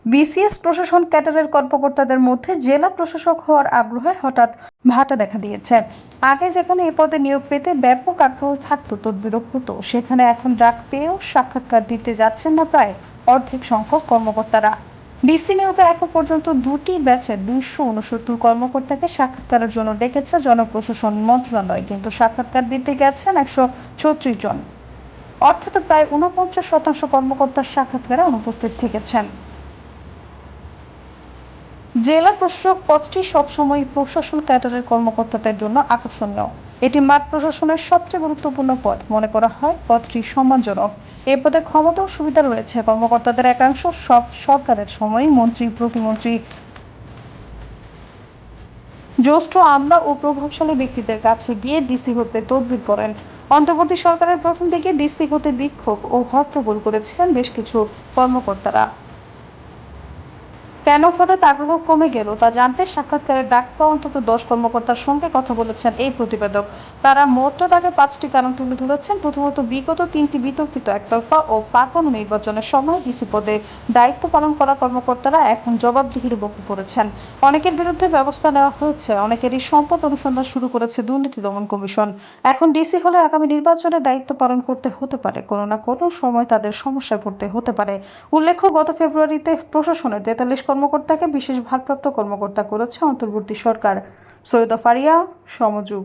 BCS প্রশাসন ক্যাডারের কর্মকর্তাদের মধ্যে জেলা প্রশাসক হওয়ার আগ্রহে হঠাৎ ভাটা দেখা দিয়েছে। আগে যেখানে এ পদে নিয়োগ পেতে ব্যাপক আগ্রহ থাকতো, তদবির হতো, সেখানে এখন ডাক পেয়েও সাক্ষাৎকার দিতে যাচ্ছেন না প্রায় অর্ধেক সংখ্যক কর্মকর্তারা। ডিসি নিয়োগে এখন পর্যন্ত দুটি ব্যাচে 269 কর্মকর্তাকে সাক্ষাৎকারের জন্য ডেকেছে জনপ্রশাসন মন্ত্রণালয়, কিন্তু সাক্ষাৎকার দিতে গেছেন 136 জন, অর্থাৎ প্রায় 49% কর্মকর্তার সাক্ষাৎকারে অনুপস্থিত থেকেছেন। জেলা প্রশাসক পদটি সবসময় প্রশাসন ক্যাডারের কর্মকর্তাদের জন্য আকর্ষণীয়। এটি মাঠ প্রশাসনের সবচেয়ে গুরুত্বপূর্ণ পদ মনে করা হয়। পদটি সম্মানজনক। এ পদে ক্ষমতা ও সুবিধা রয়েছে। কর্মকর্তাদের একাংশ সব সরকারের সময় মন্ত্রী, প্রতিমন্ত্রী, জ্যেষ্ঠ আমলা ও প্রভাবশালী ব্যক্তিদের কাছে গিয়ে ডিসি হতে তদবির করেন। অন্তর্বর্তী সরকারের প্রথম দিকে ডিসি হতে বিক্ষোভ ও হট্টগোল করেছিলেন বেশ কিছু কর্মকর্তারা। কেন হঠাৎ আগ্রহ কমে গেল তা জানতে সাক্ষাৎকারে ডাক পাওয়া অন্তত 10 কর্মকর্তার সঙ্গে কথা বলেছেন এই প্রতিবেদক। তারা মোট দাগে 5টি কারণ তুলে ধরেছেন। প্রথমত, বিগত 3টি বিতর্কিত একতরফা ও পাতানো নির্বাচনের সময় ডিসি পদে দায়িত্ব পালন করা কর্মকর্তারা এখন জবাবদিহির মুখে পড়েছেন। অনেকের বিরুদ্ধে ব্যবস্থা নেওয়া হয়েছে, অনেকেরই সম্পদ অনুসন্ধান শুরু করেছে দুর্নীতি দমন কমিশন। এখন ডিসি হলে আগামী নির্বাচনে দায়িত্ব পালন করতে হতে পারে, কোনো না কোনো সময় তাদের সমস্যায় পড়তে হতে পারে। উল্লেখ্য, গত ফেব্রুয়ারিতে প্রশাসনের 43 কর্মকর্তাকে বিশেষ ভারপ্রাপ্ত কর্মকর্তা করেছে অন্তর্বর্তী সরকার। সৈয়দা ফারিয়া, সমযুগ।